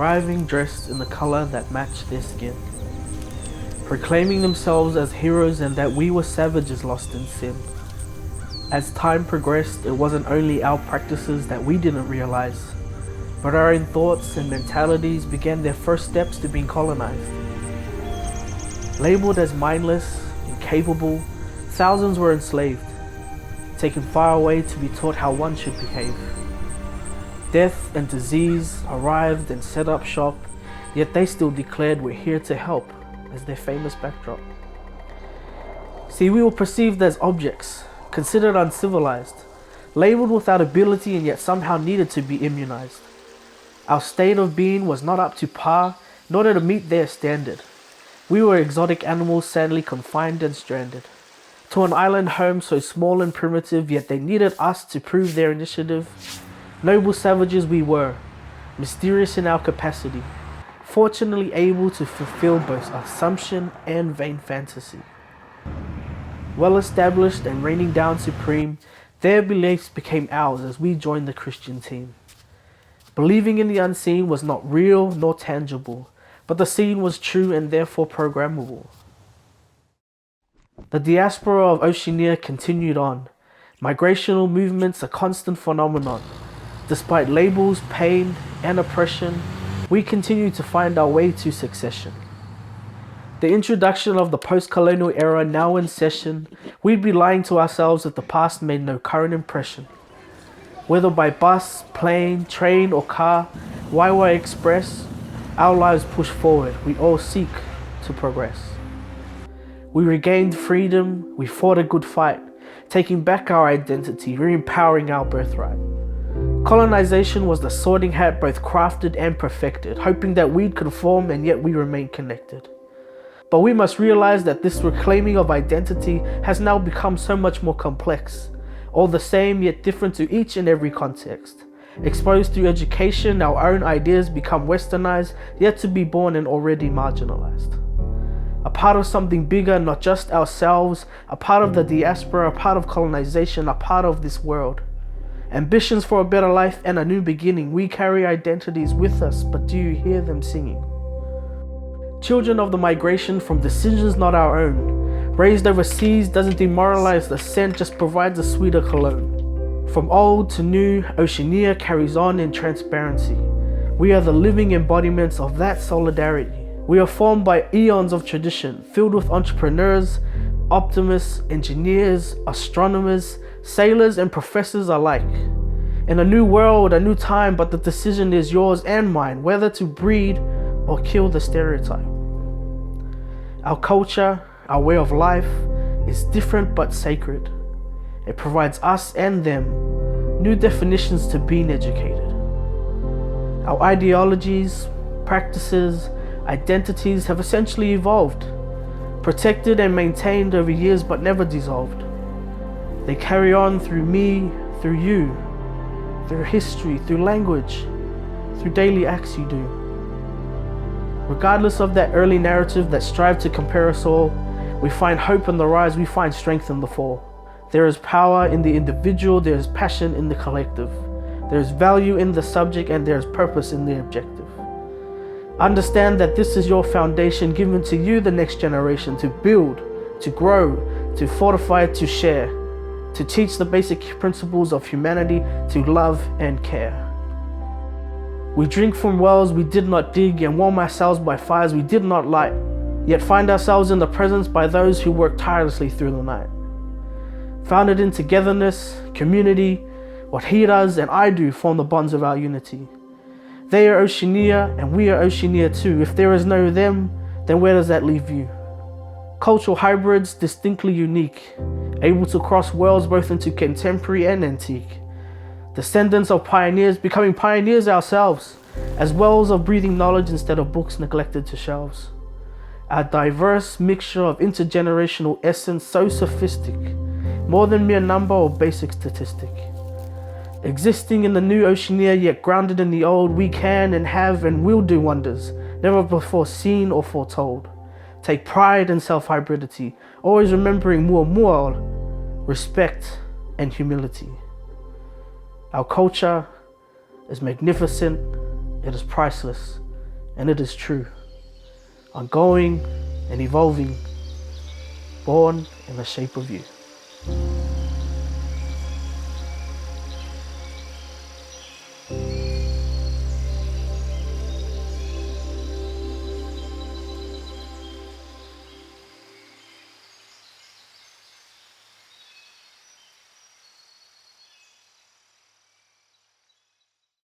arriving dressed in the color that matched their skin, proclaiming themselves as heroes and that we were savages lost in sin. As time progressed, it wasn't only our practices that we didn't realize, but our own thoughts and mentalities began their first steps to being colonized. Labeled as mindless, incapable, thousands were enslaved, taken far away to be taught how one should behave. Death and disease arrived and set up shop, yet they still declared we're here to help as their famous backdrop. See, we were perceived as objects, considered uncivilized, labeled without ability and yet somehow needed to be immunized. Our state of being was not up to par in order to meet their standard. We were exotic animals sadly confined and stranded to an island home so small and primitive, yet they needed us to prove their initiative. Noble savages we were, mysterious in our capacity, fortunately able to fulfill both assumption and vain fantasy. Well established and reigning down supreme, their beliefs became ours as we joined the Christian team. Believing in the unseen was not real nor tangible, but the seen was true and therefore programmable. The diaspora of Oceania continued on, migrational movements a constant phenomenon. Despite labels, pain, and oppression, we continued to find our way to succession. The introduction of the post-colonial era now in session, we'd be lying to ourselves if the past made no current impression. Whether by bus, plane, train, or car, YY Express, our lives push forward, we all seek to progress. We regained freedom, we fought a good fight, taking back our identity, re-empowering our birthright. Colonization was the sorting hat both crafted and perfected, hoping that we'd conform and yet we remain connected. But we must realize that this reclaiming of identity has now become so much more complex, all the same yet different to each and every context. Exposed through education, our own ideas become westernized, yet to be born and already marginalized. A part of something bigger, not just ourselves, a part of the diaspora, a part of colonization, a part of this world. Ambitions for a better life and a new beginning. We carry identities with us, but do you hear them singing? Children of the migration from decisions not our own. Raised overseas doesn't demoralize the scent, just provides a sweeter cologne. From old to new, Oceania carries on in transparency. We are the living embodiments of that solidarity. We are formed by eons of tradition, filled with entrepreneurs, optimists, engineers, astronomers, sailors and professors alike. In a new world, a new time, but the decision is yours and mine, whether to breed or kill the stereotype. Our culture, our way of life, is different but sacred. It provides us and them new definitions to being educated. Our ideologies, practices, identities have essentially evolved, protected and maintained over years but never dissolved. They carry on through me, through you, through history, through language, through daily acts you do. Regardless of that early narrative that strived to compare us all, we find hope in the rise, we find strength in the fall. There is power in the individual, there is passion in the collective. There is value in the subject and there is purpose in the objective. Understand that this is your foundation given to you, the next generation, to build, to grow, to fortify, to share, to teach the basic principles of humanity, to love and care. We drink from wells we did not dig and warm ourselves by fires we did not light, yet find ourselves in the presence by those who work tirelessly through the night. Founded in togetherness, community, what he does and I do form the bonds of our unity. They are Oceania and we are Oceania too. If there is no them, then where does that leave you? Cultural hybrids, distinctly unique, able to cross worlds both into contemporary and antique. Descendants of pioneers, becoming pioneers ourselves, as wells of breathing knowledge instead of books neglected to shelves. Our diverse mixture of intergenerational essence so sophisticated, more than mere number or basic statistic. Existing in the new Oceania, yet grounded in the old, we can and have and will do wonders, never before seen or foretold. Take pride in self-hybridity, always remembering muamua, respect and humility. Our culture is magnificent, it is priceless, And it is true. Ongoing and evolving, born in the shape of you.